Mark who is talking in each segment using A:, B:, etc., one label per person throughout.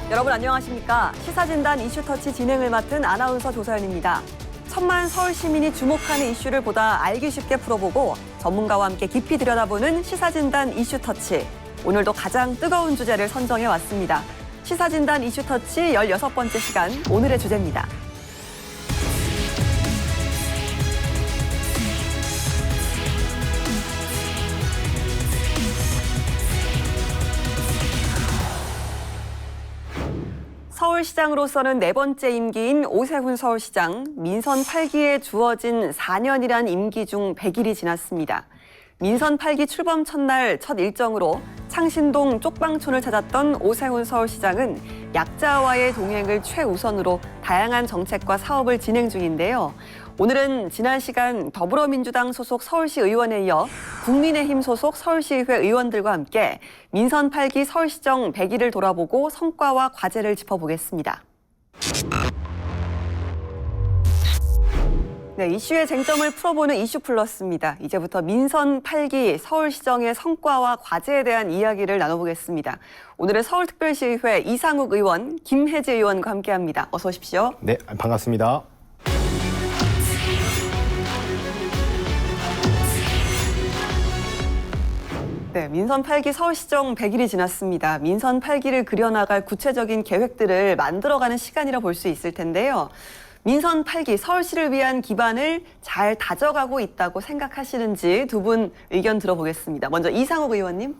A: 여러분 안녕하십니까? 시사진단 이슈터치 진행을 맡은 아나운서 조서연입니다. 천만 서울 시민이 주목하는 이슈를 보다 알기 쉽게 풀어보고 전문가와 함께 깊이 들여다보는 시사진단 이슈터치. 오늘도 가장 뜨거운 주제를 선정해 왔습니다. 시사진단 이슈터치 16번째 시간, 오늘의 주제입니다. 서울시장으로서는 네 번째 임기인 오세훈 서울시장, 민선 8기에 주어진 4년이란 임기 중 100일이 지났습니다. 민선 8기 출범 첫날 첫 일정으로 창신동 쪽방촌을 찾았던 오세훈 서울시장은 약자와의 동행을 최우선으로 다양한 정책과 사업을 진행 중인데요. 오늘은 지난 시간 더불어민주당 소속 서울시 의원에 이어 국민의힘 소속 서울시의회 의원들과 함께 민선 8기 서울시정 100일을 돌아보고 성과와 과제를 짚어보겠습니다. 네, 이슈의 쟁점을 풀어보는 이슈 플러스입니다. 이제부터 민선 8기 서울시정의 성과와 과제에 대한 이야기를 나눠보겠습니다. 오늘은 서울특별시의회 이상욱 의원, 김혜지 의원과 함께합니다. 어서 오십시오.
B: 네, 반갑습니다.
A: 네, 민선 8기 서울시정 100일이 지났습니다. 민선 8기를 그려나갈 구체적인 계획들을 만들어가는 시간이라 볼 수 있을 텐데요. 민선 8기 서울시를 위한 기반을 잘 다져가고 있다고 생각하시는지 두 분 의견 들어보겠습니다. 먼저 이상욱 의원님.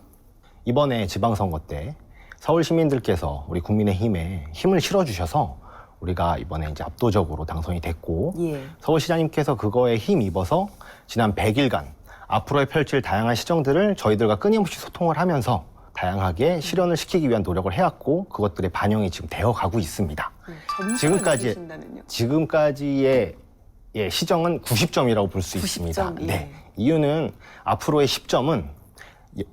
B: 이번에 지방선거 때 서울 시민들께서 우리 국민의힘에 힘을 실어주셔서 우리가 이번에 이제 압도적으로 당선이 됐고 서울시장님께서 그거에 힘입어서 지난 100일간 앞으로 펼칠 다양한 시정들을 저희들과 끊임없이 소통을 하면서 다양하게 실현을 시키기 위한 노력을 해왔고 그것들의 반영이 지금 되어가고 있습니다. 지금까지의 시정은 90점이라고 볼 수 있습니다. 네. 이유는 앞으로의 10점은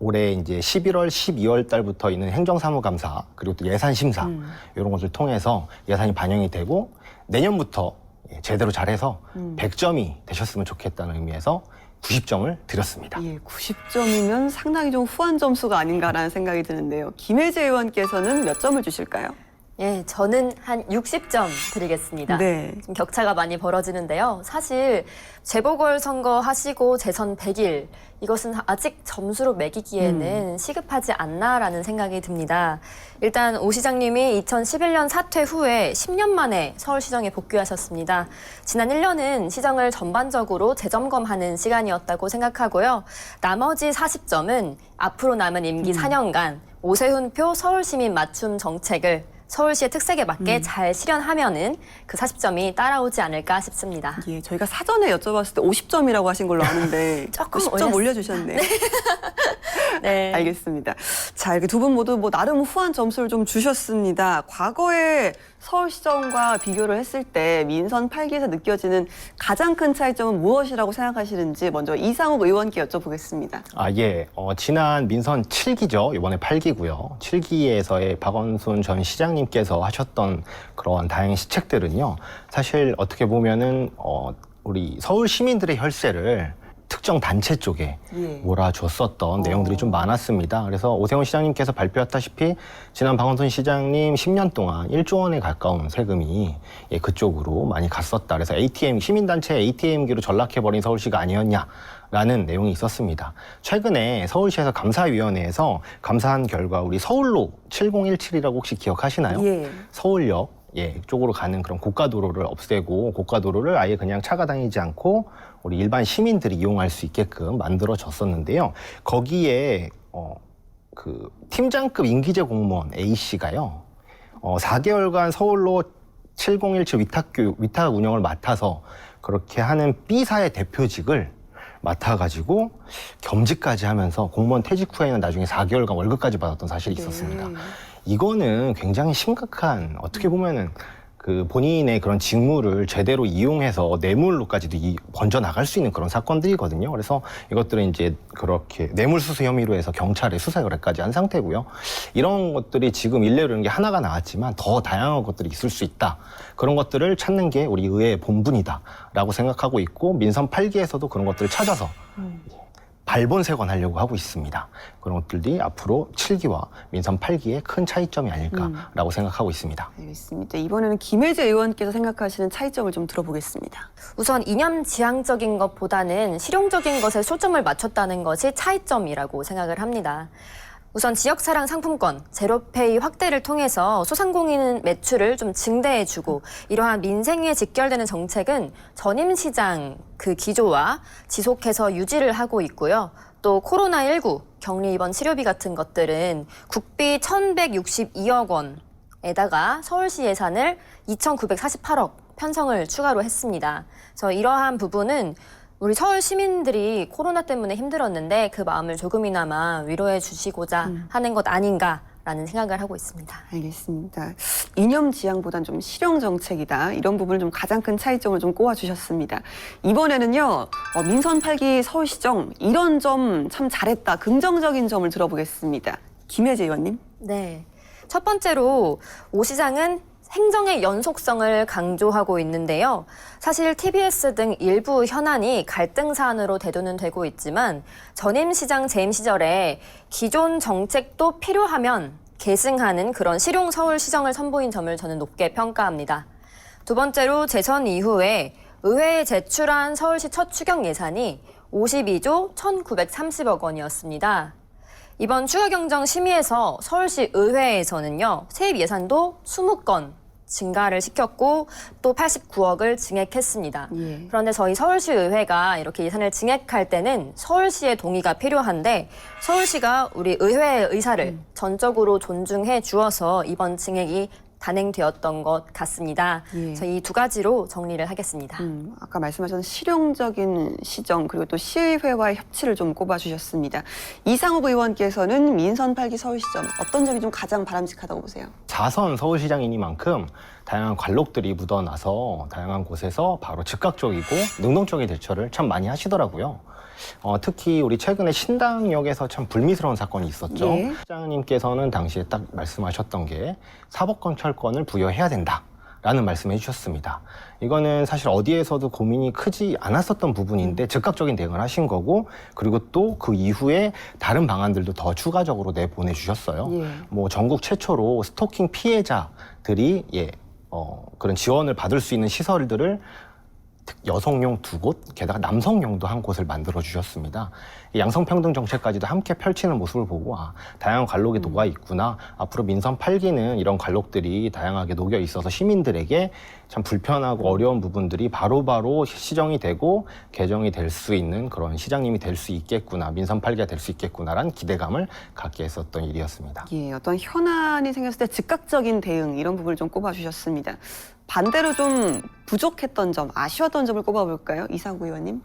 B: 올해 이제 11월, 12월 달부터 있는 행정사무감사 그리고 또 예산심사 이런 것을 통해서 예산이 반영이 되고 내년부터 제대로 잘해서 100점이 되셨으면 좋겠다는 의미에서 90점을 드렸습니다.
A: 90점이면 상당히 좀 후한 점수가 아닌가라는 생각이 드는데요. 김혜지 의원께서는 몇 점을 주실까요?
C: 예, 저는 한 60점 드리겠습니다.
A: 네.
C: 좀 격차가 많이 벌어지는데요. 사실 재보궐선거 하시고 재선 100일 이것은 아직 점수로 매기기에는 시급하지 않나라는 생각이 듭니다. 일단 오 시장님이 2011년 사퇴 후에 10년 만에 서울시정에 복귀하셨습니다. 지난 1년은 시정을 전반적으로 재점검하는 시간이었다고 생각하고요. 나머지 40점은 앞으로 남은 임기 4년간 오세훈표 서울시민 맞춤 정책을 서울시의 특색에 맞게 잘 실현하면은 그 40점이 따라오지 않을까 싶습니다.
A: 예, 저희가 사전에 여쭤봤을 때 50점이라고 하신 걸로 아는데
C: 조금
A: 10점 올려주셨네요.
C: 네.
A: 알겠습니다. 자, 이렇게 두 분 모두 나름 후한 점수를 좀 주셨습니다. 과거에 서울시정과 비교를 했을 때 민선 8기에서 느껴지는 가장 큰 차이점은 무엇이라고 생각하시는지 먼저 이상욱 의원께 여쭤보겠습니다.
B: 지난 민선 7기죠. 이번에 8기고요. 7기에서의 박원순 전 시장님께서 하셨던 그런 다양한 시책들은요. 사실 어떻게 보면은 우리 서울 시민들의 혈세를 특정 단체 쪽에 몰아줬었던 내용들이 좀 많았습니다. 그래서 오세훈 시장님께서 발표했다시피 지난 박원순 시장님 10년 동안 1조 원에 가까운 세금이 그쪽으로 많이 갔었다. 그래서 시민단체 ATM기로 전락해버린 서울시가 아니었냐라는 내용이 있었습니다. 최근에 서울시에서 감사위원회에서 감사한 결과 우리 서울로 7017이라고 혹시 기억하시나요? 서울역 쪽으로 가는 그런 고가도로를 없애고 고가도로를 아예 그냥 차가 다니지 않고 우리 일반 시민들이 이용할 수 있게끔 만들어졌었는데요. 거기에 그 팀장급 임기제 공무원 A씨가요. 4개월간 서울로 7017 위탁 운영을 맡아서 그렇게 하는 B사의 대표직을 맡아가지고 겸직까지 하면서 공무원 퇴직 후에는 나중에 4개월간 월급까지 받았던 사실이 있었습니다. 이거는 굉장히 심각한, 어떻게 보면은 그 본인의 그런 직무를 제대로 이용해서 뇌물로까지도 번져 나갈 수 있는 그런 사건들이거든요. 그래서 이것들은 이제 그렇게 뇌물수수 혐의로 해서 경찰에 수사 의뢰까지 한 상태고요. 이런 것들이 지금 일례로 이런 게 하나가 나왔지만 더 다양한 것들이 있을 수 있다. 그런 것들을 찾는 게 우리 의회의 본분이다라고 생각하고 있고 민선 8기에서도 그런 것들을 찾아서 발본색원하려고 하고 있습니다. 그런 것들이 앞으로 7기와 민선 8기의 큰 차이점이 아닐까라고 생각하고 있습니다.
A: 알겠습니다. 이번에는 김혜재 의원께서 생각하시는 차이점을 좀 들어보겠습니다.
C: 우선 이념 지향적인 것보다는 실용적인 것에 초점을 맞췄다는 것이 차이점이라고 생각을 합니다. 우선 지역사랑 상품권, 제로페이 확대를 통해서 소상공인 매출을 좀 증대해주고 이러한 민생에 직결되는 정책은 전임시장 그 기조와 지속해서 유지를 하고 있고요. 또 코로나19, 격리 입원 치료비 같은 것들은 국비 1,162억 원에다가 서울시 예산을 2,948억 편성을 추가로 했습니다. 그래서 이러한 부분은 우리 서울 시민들이 코로나 때문에 힘들었는데 그 마음을 조금이나마 위로해 주시고자 하는 것 아닌가라는 생각을 하고 있습니다.
A: 알겠습니다. 이념 지향보단 좀 실용 정책이다. 이런 부분을 좀 가장 큰 차이점을 좀 꼽아주셨습니다. 이번에는요, 민선 8기 서울시정 이런 점 참 잘했다. 긍정적인 점을 들어보겠습니다. 김혜재 의원님.
C: 네. 첫 번째로 오 시장은 행정의 연속성을 강조하고 있는데요. 사실 TBS 등 일부 현안이 갈등 사안으로 대두는 되고 있지만 전임 시장 재임 시절에 기존 정책도 필요하면 계승하는 그런 실용 서울시정을 선보인 점을 저는 높게 평가합니다. 두 번째로 재선 이후에 의회에 제출한 서울시 첫 추경 예산이 52조 1,930억 원이었습니다. 이번 추가경정 심의에서 서울시 의회에서는요, 세입 예산도 20건 증가를 시켰고 또 89억을 증액했습니다.
A: 예.
C: 그런데 저희 서울시 의회가 이렇게 예산을 증액할 때는 서울시의 동의가 필요한데 서울시가 우리 의회의 의사를 전적으로 존중해 주어서 이번 증액이 단행되었던 것 같습니다.
A: 예.
C: 그래서 이 두 가지로 정리를 하겠습니다.
A: 아까 말씀하신 실용적인 시정 그리고 또 시의회와의 협치를 좀 꼽아주셨습니다. 이상욱 의원께서는 민선 8기 서울시정 어떤 점이 좀 가장 바람직하다고 보세요?
B: 4선 서울시장이니만큼 다양한 관록들이 묻어나서 다양한 곳에서 바로 즉각적이고 능동적인 대처를 참 많이 하시더라고요. 특히 우리 최근에 신당역에서 참 불미스러운 사건이 있었죠.
A: 예.
B: 시장님께서는 당시에 딱 말씀하셨던 게 사법권 철권을 부여해야 된다라는 말씀을 해주셨습니다. 이거는 사실 어디에서도 고민이 크지 않았었던 부분인데 즉각적인 대응을 하신 거고, 그리고 또 그 이후에 다른 방안들도 더 추가적으로 내보내주셨어요.
A: 예.
B: 뭐 전국 최초로 스토킹 피해자들이 그런 지원을 받을 수 있는 시설들을 여성용 2곳, 게다가 남성용도 한 곳을 만들어 주셨습니다. 이 양성평등 정책까지도 함께 펼치는 모습을 보고 다양한 관록이 녹아 있구나. 앞으로 민선 8기는 이런 관록들이 다양하게 녹여 있어서 시민들에게 참 불편하고 어려운 부분들이 바로바로 시정이 되고 개정이 될 수 있는 그런 시장님이 될 수 있겠구나. 민선 8기가 될 수 있겠구나라는 기대감을 갖게 했었던 일이었습니다.
A: 예, 어떤 현안이 생겼을 때 즉각적인 대응 이런 부분을 좀 꼽아주셨습니다. 반대로 좀 부족했던 점, 아쉬웠던 점을 꼽아볼까요? 이상구 의원님.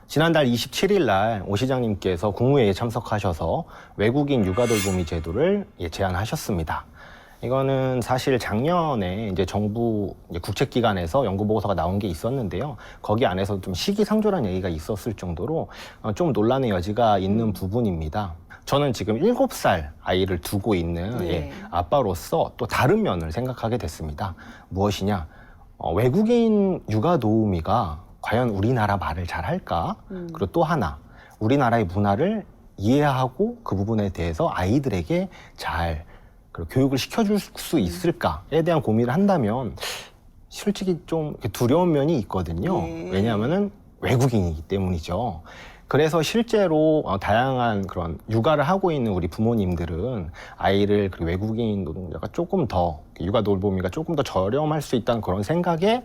B: 지난달 27일 날 오 시장님께서 국무회의에 참석하셔서 외국인 육아돌보미 제도를 제안하셨습니다. 이거는 사실 작년에 이제 정부 국책기관에서 연구보고서가 나온 게 있었는데요. 거기 안에서 좀 시기상조라는 얘기가 있었을 정도로 좀 논란의 여지가 있는 부분입니다. 저는 지금 7살 아이를 두고 있는
A: 네.
B: 아빠로서 또 다른 면을 생각하게 됐습니다. 무엇이냐? 외국인 육아도우미가 과연 우리나라 말을 잘 할까? 그리고 또 하나, 우리나라의 문화를 이해하고 그 부분에 대해서 아이들에게 잘 교육을 시켜줄 수 있을까에 대한 고민을 한다면 솔직히 좀 두려운 면이 있거든요.
A: 네.
B: 왜냐하면은 외국인이기 때문이죠. 그래서 실제로 다양한 그런 육아를 하고 있는 우리 부모님들은 아이를 외국인 노동자가 조금 더 육아 돌보미가 조금 더 저렴할 수 있다는 그런 생각에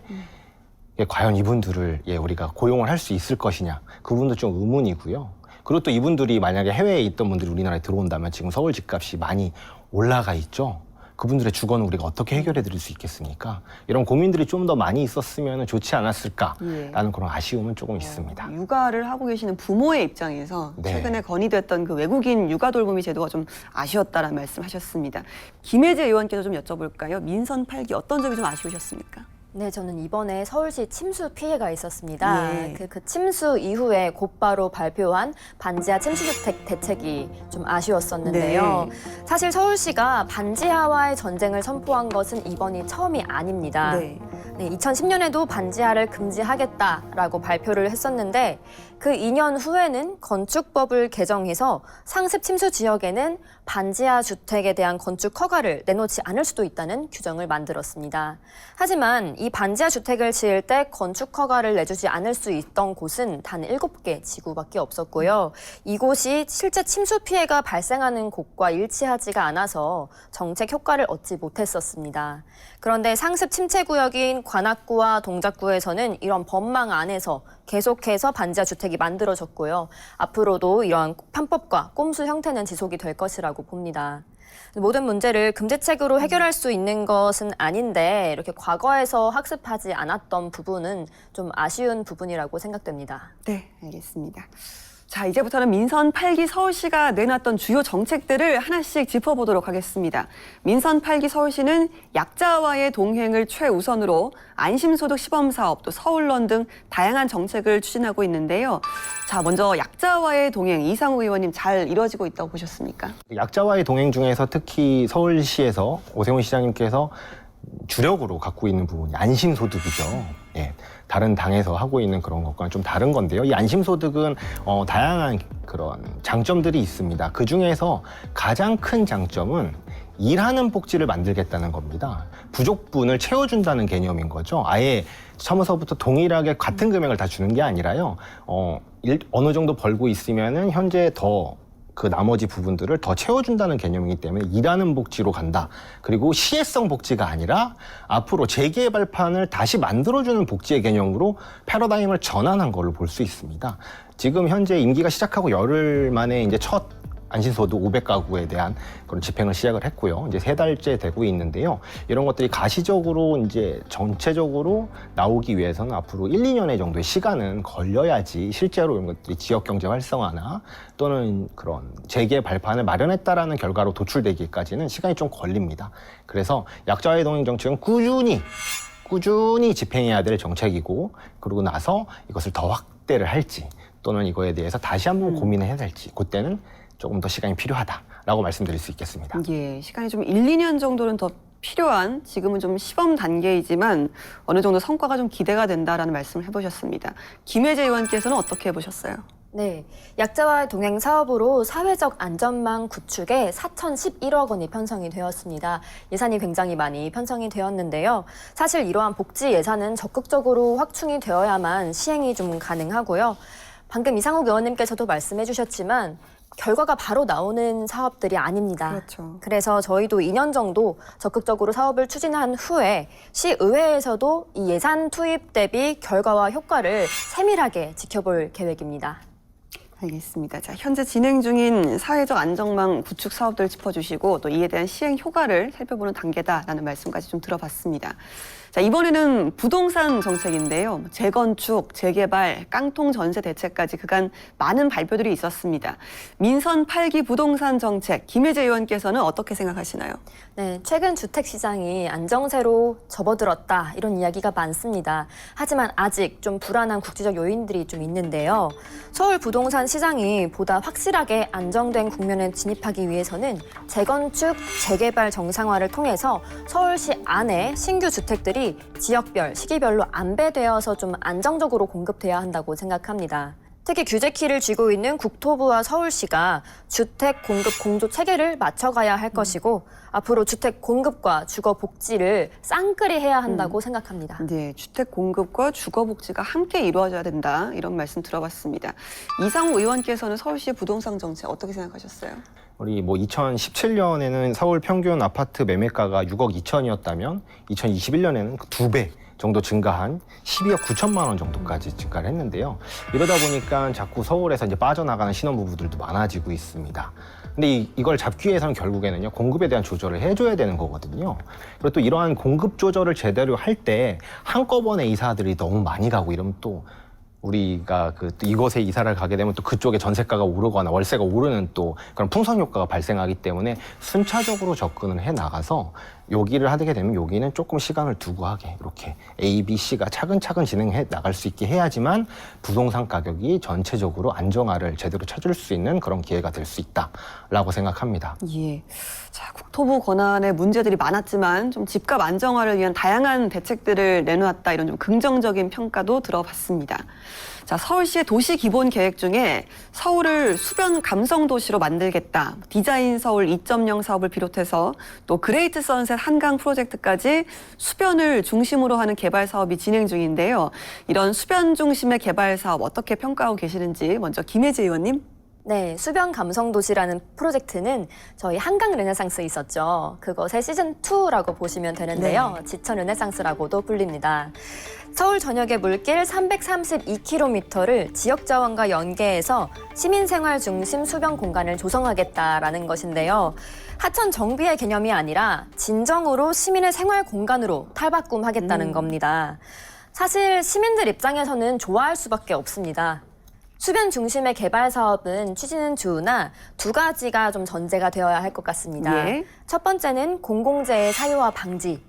B: 과연 이분들을 우리가 고용을 할 수 있을 것이냐, 그 부분도 좀 의문이고요. 그리고 또 이분들이 만약에 해외에 있던 분들이 우리나라에 들어온다면 지금 서울 집값이 많이 올라가 있죠. 그분들의 주거는 우리가 어떻게 해결해 드릴 수 있겠습니까? 이런 고민들이 좀 더 많이 있었으면 좋지 않았을까라는 그런 아쉬움은 조금 있습니다.
A: 육아를 하고 계시는 부모의 입장에서
B: 네.
A: 최근에 건의됐던 그 외국인 육아돌보미 제도가 좀 아쉬웠다라는 말씀하셨습니다. 김혜재 의원께서 좀 여쭤볼까요? 민선 8기 어떤 점이 좀 아쉬우셨습니까?
C: 네, 저는 이번에 서울시 침수 피해가 있었습니다.
A: 예.
C: 그 침수 이후에 곧바로 발표한 반지하 침수주택 대책이 좀 아쉬웠었는데요.
A: 네.
C: 사실 서울시가 반지하와의 전쟁을 선포한 것은 이번이 처음이 아닙니다.
A: 네.
C: 네, 2010년에도 반지하를 금지하겠다라고 발표를 했었는데 그 2년 후에는 건축법을 개정해서 상습 침수 지역에는 반지하 주택에 대한 건축 허가를 내놓지 않을 수도 있다는 규정을 만들었습니다. 하지만 이 반지하 주택을 지을 때 건축 허가를 내주지 않을 수 있던 곳은 단 7개 지구밖에 없었고요. 이곳이 실제 침수 피해가 발생하는 곳과 일치하지가 않아서 정책 효과를 얻지 못했었습니다. 그런데 상습 침체 구역인 관악구와 동작구에서는 이런 법망 안에서 계속해서 반지하 주택이 만들어졌고요. 앞으로도 이러한 편법과 꼼수 형태는 지속이 될 것이라고 봅니다. 모든 문제를 금지책으로 해결할 수 있는 것은 아닌데 이렇게 과거에서 학습하지 않았던 부분은 좀 아쉬운 부분이라고 생각됩니다.
A: 네, 알겠습니다. 자, 이제부터는 민선 8기 서울시가 내놨던 주요 정책들을 하나씩 짚어보도록 하겠습니다. 민선 8기 서울시는 약자와의 동행을 최우선으로 안심소득 시범사업, 또 서울론 등 다양한 정책을 추진하고 있는데요. 자, 먼저 약자와의 동행, 이상우 의원님 잘 이루어지고 있다고 보셨습니까?
B: 약자와의 동행 중에서 특히 서울시에서 오세훈 시장님께서 주력으로 갖고 있는 부분이 안심소득이죠. 예, 다른 당에서 하고 있는 그런 것과는 좀 다른 건데요. 이 안심소득은 다양한 그런 장점들이 있습니다. 그 중에서 가장 큰 장점은 일하는 복지를 만들겠다는 겁니다. 부족분을 채워준다는 개념인 거죠. 아예 처음서부터 동일하게 같은 금액을 다 주는 게 아니라요. 어느 정도 벌고 있으면은 현재 더 그 나머지 부분들을 더 채워준다는 개념이기 때문에 일하는 복지로 간다. 그리고 시혜성 복지가 아니라 앞으로 재개발판을 다시 만들어주는 복지의 개념으로 패러다임을 전환한 걸로 볼 수 있습니다. 지금 현재 임기가 시작하고 열흘 만에 이제 첫 안심소득 500가구에 대한 그런 집행을 시작을 했고요. 이제 3달째 되고 있는데요. 이런 것들이 가시적으로 이제 전체적으로 나오기 위해서는 앞으로 1, 2년의 정도의 시간은 걸려야지 실제로 이런 것들이 지역 경제 활성화나 또는 그런 재개 발판을 마련했다라는 결과로 도출되기까지는 시간이 좀 걸립니다. 그래서 약자와의 동행 정책은 꾸준히 집행해야 될 정책이고, 그러고 나서 이것을 더 확대를 할지 또는 이거에 대해서 다시 한번 고민을 해야 될지 그때는 조금 더 시간이 필요하다라고 말씀드릴 수 있겠습니다.
A: 예, 시간이 좀 1, 2년 정도는 더 필요한, 지금은 좀 시범 단계이지만 어느 정도 성과가 좀 기대가 된다라는 말씀을 해보셨습니다. 김혜재 의원께서는 어떻게 해보셨어요?
C: 네, 약자와의 동행 사업으로 사회적 안전망 구축에 4,011억 원이 편성이 되었습니다. 예산이 굉장히 많이 편성이 되었는데요. 사실 이러한 복지 예산은 적극적으로 확충이 되어야만 시행이 좀 가능하고요. 방금 이상욱 의원님께서도 말씀해 주셨지만 결과가 바로 나오는 사업들이 아닙니다.
A: 그렇죠.
C: 그래서 저희도 2년 정도 적극적으로 사업을 추진한 후에 시의회에서도 이 예산 투입 대비 결과와 효과를 세밀하게 지켜볼 계획입니다.
A: 알겠습니다. 자, 현재 진행 중인 사회적 안전망 구축 사업들을 짚어주시고 또 이에 대한 시행 효과를 살펴보는 단계다라는 말씀까지 좀 들어봤습니다. 자, 이번에는 부동산 정책인데요. 재건축, 재개발, 깡통 전세 대책까지 그간 많은 발표들이 있었습니다. 민선 8기 부동산 정책, 김혜재 의원께서는 어떻게 생각하시나요?
C: 네, 최근 주택 시장이 안정세로 접어들었다 이런 이야기가 많습니다. 하지만 아직 좀 불안한 국제적 요인들이 좀 있는데요. 서울 부동산 시장이 보다 확실하게 안정된 국면에 진입하기 위해서는 재건축, 재개발 정상화를 통해서 서울시 안에 신규 주택들이 지역별, 시기별로 안배되어서 좀 안정적으로 공급돼야 한다고 생각합니다. 특히 규제키를 쥐고 있는 국토부와 서울시가 주택 공급 공조 체계를 맞춰가야 할 것이고 앞으로 주택 공급과 주거 복지를 쌍끌이 해야 한다고 생각합니다.
A: 네, 주택 공급과 주거 복지가 함께 이루어져야 된다 이런 말씀 들어봤습니다. 이상우 의원께서는 서울시의 부동산 정책 어떻게 생각하셨어요?
B: 우리 2017년에는 서울 평균 아파트 매매가가 6억 2천이었다면 2021년에는 2배 정도 증가한 12억 9천만 원 정도까지 증가를 했는데요. 이러다 보니까 자꾸 서울에서 이제 빠져나가는 신혼부부들도 많아지고 있습니다. 근데 이걸 잡기 위해서는 결국에는요, 공급에 대한 조절을 해줘야 되는 거거든요. 그리고 또 이러한 공급 조절을 제대로 할 때 한꺼번에 이사들이 너무 많이 가고 이러면 또 우리가 또 이곳에 이사를 가게 되면 또 그쪽에 전세가가 오르거나 월세가 오르는 또 그런 풍선 효과가 발생하기 때문에 순차적으로 접근을 해 나가서 여기를 하게 되면 여기는 조금 시간을 두고 하게 이렇게 A, B, C가 차근차근 진행해 나갈 수 있게 해야지만 부동산 가격이 전체적으로 안정화를 제대로 찾을 수 있는 그런 기회가 될 수 있다라고 생각합니다.
A: 예. 자, 국토부 권한에 문제들이 많았지만 좀 집값 안정화를 위한 다양한 대책들을 내놓았다 이런 좀 긍정적인 평가도 들어봤습니다. 자, 서울시의 도시 기본 계획 중에 서울을 수변 감성 도시로 만들겠다. 디자인 서울 2.0 사업을 비롯해서 또 그레이트 선셋 한강 프로젝트까지 수변을 중심으로 하는 개발 사업이 진행 중인데요. 이런 수변 중심의 개발 사업 어떻게 평가하고 계시는지 먼저 김혜지 의원님.
C: 네, 수변 감성 도시라는 프로젝트는 저희 한강 르네상스 있었죠. 그것의 시즌2라고 보시면 되는데요. 지천 르네상스라고도 불립니다. 서울 전역의 물길 332km를 지역 자원과 연계해서 시민생활 중심 수변 공간을 조성하겠다라는 것인데요. 하천 정비의 개념이 아니라 진정으로 시민의 생활 공간으로 탈바꿈하겠다는 겁니다. 사실 시민들 입장에서는 좋아할 수밖에 없습니다. 수변 중심의 개발 사업은 추진은 좋으나 두 가지가 좀 전제가 되어야 할 것 같습니다.
A: 예.
C: 첫 번째는 공공재의 사유화 방지.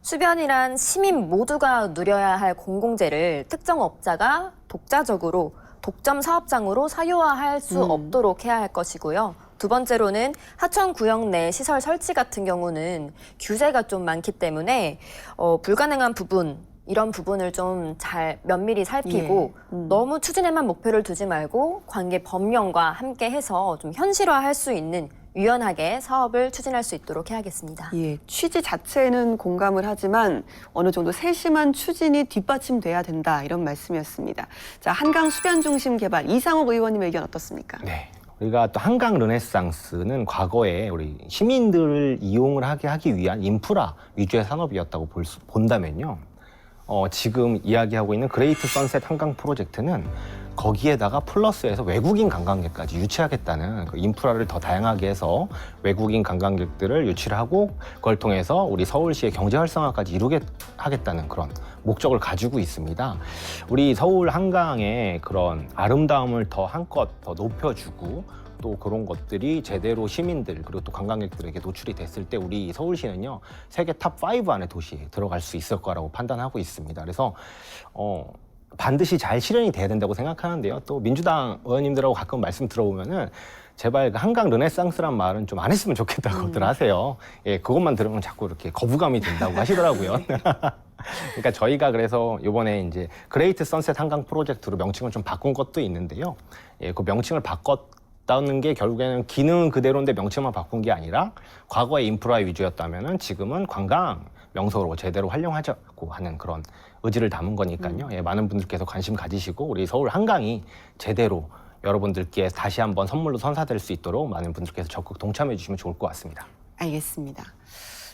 C: 수변이란 시민 모두가 누려야 할 공공재를 특정 업자가 독자적으로 독점 사업장으로 사유화할 수 없도록 해야 할 것이고요. 두 번째로는 하천 구역 내 시설 설치 같은 경우는 규제가 좀 많기 때문에 불가능한 부분, 이런 부분을 좀 잘 면밀히 살피고 너무 추진에만 목표를 두지 말고 관계 법령과 함께 해서 좀 현실화할 수 있는 유연하게 사업을 추진할 수 있도록 해야겠습니다.
A: 예, 취지 자체는 공감을 하지만 어느 정도 세심한 추진이 뒷받침돼야 된다 이런 말씀이었습니다. 자, 한강 수변 중심 개발 이상욱 의원님의 의견 어떻습니까?
B: 네. 우리가 또 한강 르네상스는 과거에 우리 시민들을 이용을 하기 위한 인프라 위주의 산업이었다고 본다면요. 지금 이야기하고 있는 그레이트 선셋 한강 프로젝트는 거기에다가 플러스해서 외국인 관광객까지 유치하겠다는 그 인프라를 더 다양하게 해서 외국인 관광객들을 유치를 하고 그걸 통해서 우리 서울시의 경제 활성화까지 이루게 하겠다는 그런 목적을 가지고 있습니다. 우리 서울 한강의 그런 아름다움을 더 한껏 더 높여주고 또 그런 것들이 제대로 시민들 그리고 또 관광객들에게 노출이 됐을 때 우리 서울시는요 세계 탑5 안에 도시에 들어갈 수 있을 거라고 판단하고 있습니다. 그래서 반드시 잘 실현이 돼야 된다고 생각하는데요. 또 민주당 의원님들하고 가끔 말씀 들어보면은 제발 그 한강 르네상스란 말은 좀 안 했으면 좋겠다고들 하세요. 예, 그것만 들으면 자꾸 이렇게 거부감이 든다고 하시더라고요. 그러니까 저희가 그래서 이번에 이제 그레이트 선셋 한강 프로젝트로 명칭을 좀 바꾼 것도 있는데요. 예, 그 명칭을 바꿨다는 게 결국에는 기능은 그대로인데 명칭만 바꾼 게 아니라 과거의 인프라 위주였다면은 지금은 관광 명소로 제대로 활용하자고 하는 그런 의지를 담은 거니까요. 예, 많은 분들께서 관심 가지시고 우리 서울 한강이 제대로 여러분들께 다시 한번 선물로 선사될 수 있도록 많은 분들께서 적극 동참해 주시면 좋을 것 같습니다.
A: 알겠습니다.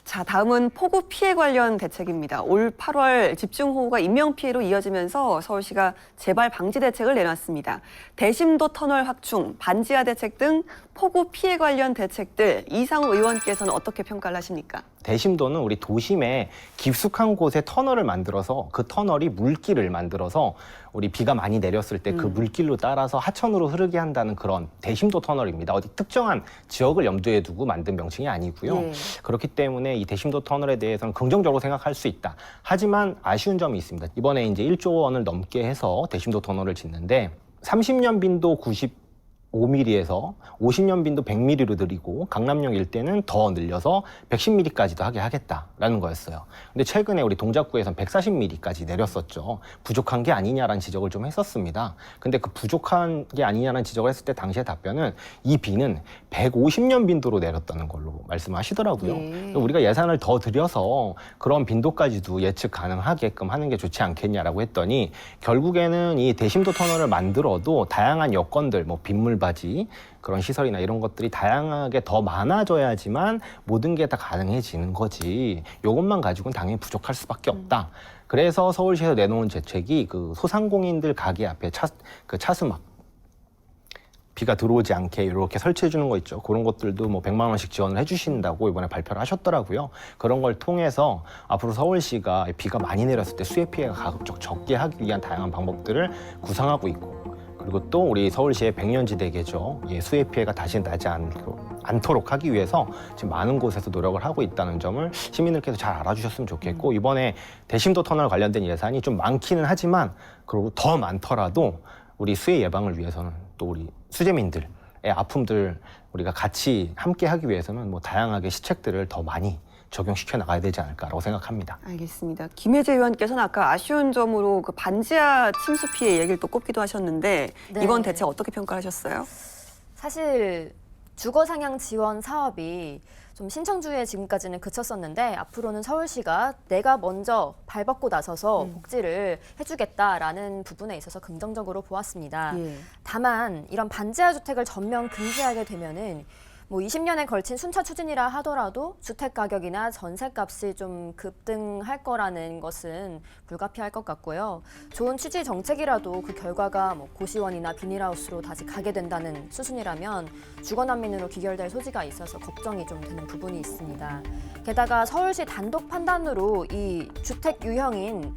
A: 자, 다음은 폭우 피해 관련 대책입니다. 올 8월 집중호우가 인명피해로 이어지면서 서울시가 재발 방지 대책을 내놨습니다. 대심도 터널 확충, 반지하 대책 등 폭우 피해 관련 대책들 이상우 의원께서는 어떻게 평가를 하십니까?
B: 대심도는 우리 도심에 깊숙한 곳에 터널을 만들어서 그 터널이 물길을 만들어서 우리 비가 많이 내렸을 때 그 물길로 따라서 하천으로 흐르게 한다는 그런 대심도 터널입니다. 어디 특정한 지역을 염두에 두고 만든 명칭이 아니고요.
A: 예.
B: 그렇기 때문에 이 대심도 터널에 대해서는 긍정적으로 생각할 수 있다. 하지만 아쉬운 점이 있습니다. 이번에 이제 1조 원을 넘게 해서 대심도 터널을 짓는데 30년 빈도 95mm에서 50년 빈도 100mm로 늘리고 강남역 일대는 더 늘려서 110mm까지도 하게 하겠다라는 거였어요. 근데 최근에 우리 동작구에서는 140mm까지 내렸었죠. 부족한 게 아니냐라는 지적을 좀 했었습니다. 근데 그 부족한 게 아니냐라는 지적을 했을 때 당시의 답변은 이 비는 150년 빈도로 내렸다는 걸로 말씀하시더라고요.
A: 예.
B: 우리가 예산을 더 들여서 그런 빈도까지도 예측 가능하게끔 하는 게 좋지 않겠냐라고 했더니 결국에는 이 대심도 터널을 만들어도 다양한 여건들, 뭐 빗물바지 그런 시설이나 이런 것들이 다양하게 더 많아져야지만 모든 게 다 가능해지는 거지. 이것만 가지고는 당연히 부족할 수밖에 없다. 그래서 서울시에서 내놓은 대책이 그 소상공인들 가게 앞에 차수막 비가 들어오지 않게 이렇게 설치해 주는 거 있죠. 그런 것들도 뭐 100만 원씩 지원을 해 주신다고 이번에 발표를 하셨더라고요. 그런 걸 통해서 앞으로 서울시가 비가 많이 내렸을 때 수해 피해가 가급적 적게 하기 위한 다양한 방법들을 구상하고 있고 그리고 또 우리 서울시의 백년지대계죠. 예, 수해 피해가 다시 나지 않도록 하기 위해서 지금 많은 곳에서 노력을 하고 있다는 점을 시민들께서 잘 알아주셨으면 좋겠고 이번에 대심도 터널 관련된 예산이 좀 많기는 하지만 그리고 더 많더라도 우리 수해 예방을 위해서는 또 우리 수재민들의 아픔들 우리가 같이 함께 하기 위해서는 뭐 다양하게 시책들을 더 많이 적용시켜 나가야 되지 않을까라고 생각합니다.
A: 알겠습니다. 김혜재 의원께서는 아까 아쉬운 점으로 그 반지하 침수 피해 얘기를 또 꼽기도 하셨는데
C: 네.
A: 이번 대책 어떻게 평가하셨어요?
C: 사실 주거 상향 지원 사업이 좀 신청주의에 지금까지는 그쳤었는데 앞으로는 서울시가 내가 먼저 발벗고 나서서 복지를 해주겠다라는 부분에 있어서 긍정적으로 보았습니다.
A: 예.
C: 다만 이런 반지하 주택을 전면 금지하게 되면은 뭐 20년에 걸친 순차 추진이라 하더라도 주택 가격이나 전셋값이 좀 급등할 거라는 것은 불가피할 것 같고요. 좋은 취지 정책이라도 그 결과가 뭐 고시원이나 비닐하우스로 다시 가게 된다는 수순이라면 주거난민으로 귀결될 소지가 있어서 걱정이 좀 되는 부분이 있습니다. 게다가 서울시 단독 판단으로 이 주택 유형인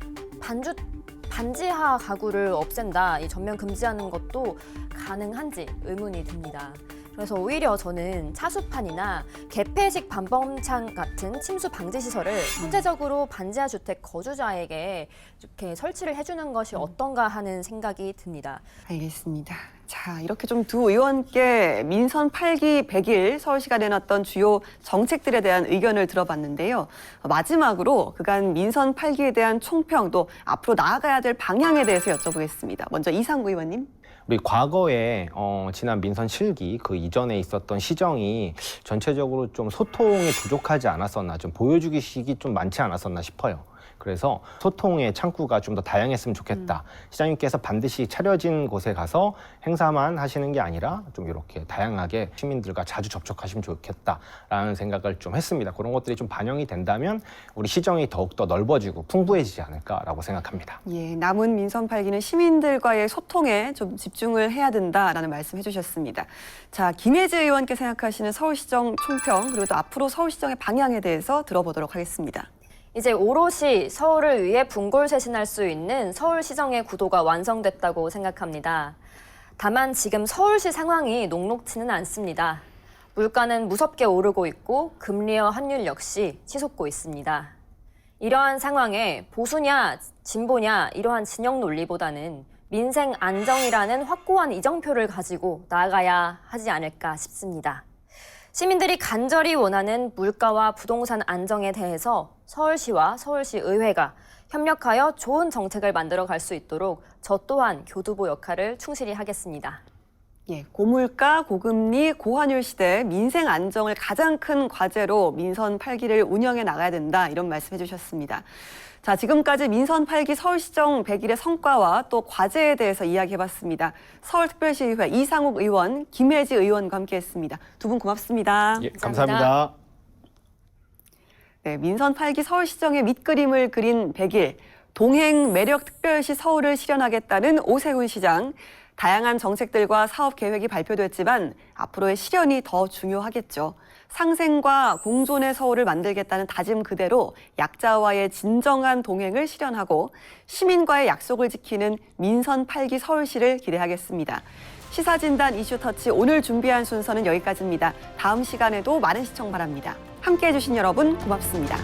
C: 반지하 가구를 없앤다, 이 전면 금지하는 것도 가능한지 의문이 듭니다. 그래서 오히려 저는 차수판이나 개폐식 반범창 같은 침수 방지 시설을 선제적으로 반지하 주택 거주자에게 이렇게 설치를 해주는 것이 어떤가 하는 생각이 듭니다.
A: 알겠습니다. 자, 이렇게 좀 두 의원께 민선 8기 100일 서울시가 내놨던 주요 정책들에 대한 의견을 들어봤는데요. 마지막으로 그간 민선 8기에 대한 총평 또 앞으로 나아가야 될 방향에 대해서 여쭤보겠습니다. 먼저 이상구 의원님.
B: 우리 과거에 지난 민선 7기 그 이전에 있었던 시정이 전체적으로 좀 소통이 부족하지 않았었나, 좀 보여주기식이 좀 많지 않았었나 싶어요. 그래서 소통의 창구가 좀 더 다양했으면 좋겠다. 시장님께서 반드시 차려진 곳에 가서 행사만 하시는 게 아니라 좀 이렇게 다양하게 시민들과 자주 접촉하시면 좋겠다라는 생각을 좀 했습니다. 그런 것들이 좀 반영이 된다면 우리 시정이 더욱더 넓어지고 풍부해지지 않을까라고 생각합니다.
A: 예, 남은 민선 8기는 시민들과의 소통에 좀 집중을 해야 된다라는 말씀 해주셨습니다. 자, 김혜재 의원께 생각하시는 서울시정 총평 그리고 또 앞으로 서울시정의 방향에 대해서 들어보도록 하겠습니다.
C: 이제 오롯이 서울을 위해 분골쇄신할 수 있는 서울시정의 구도가 완성됐다고 생각합니다. 다만 지금 서울시 상황이 녹록지는 않습니다. 물가는 무섭게 오르고 있고 금리와 환율 역시 치솟고 있습니다. 이러한 상황에 보수냐 진보냐 이러한 진영 논리보다는 민생 안정이라는 확고한 이정표를 가지고 나아가야 하지 않을까 싶습니다. 시민들이 간절히 원하는 물가와 부동산 안정에 대해서 서울시와 서울시의회가 협력하여 좋은 정책을 만들어 갈 수 있도록 저 또한 교두보 역할을 충실히 하겠습니다.
A: 예, 고물가, 고금리, 고환율 시대 민생 안정을 가장 큰 과제로 민선 8기를 운영해 나가야 된다 이런 말씀해 주셨습니다. 자, 지금까지 민선 8기 서울시정 100일의 성과와 또 과제에 대해서 이야기해봤습니다. 서울특별시의회 이상욱 의원, 김혜지 의원과 함께했습니다. 두 분 고맙습니다.
B: 예, 감사합니다.
A: 네, 민선 8기 서울시정의 밑그림을 그린 100일, 동행 매력 특별시 서울을 실현하겠다는 오세훈 시장. 다양한 정책들과 사업 계획이 발표됐지만 앞으로의 실현이 더 중요하겠죠. 상생과 공존의 서울을 만들겠다는 다짐 그대로 약자와의 진정한 동행을 실현하고 시민과의 약속을 지키는 민선 8기 서울시를 기대하겠습니다. 시사진단 이슈터치 오늘 준비한 순서는 여기까지입니다. 다음 시간에도 많은 시청 바랍니다. 함께해 주신 여러분 고맙습니다.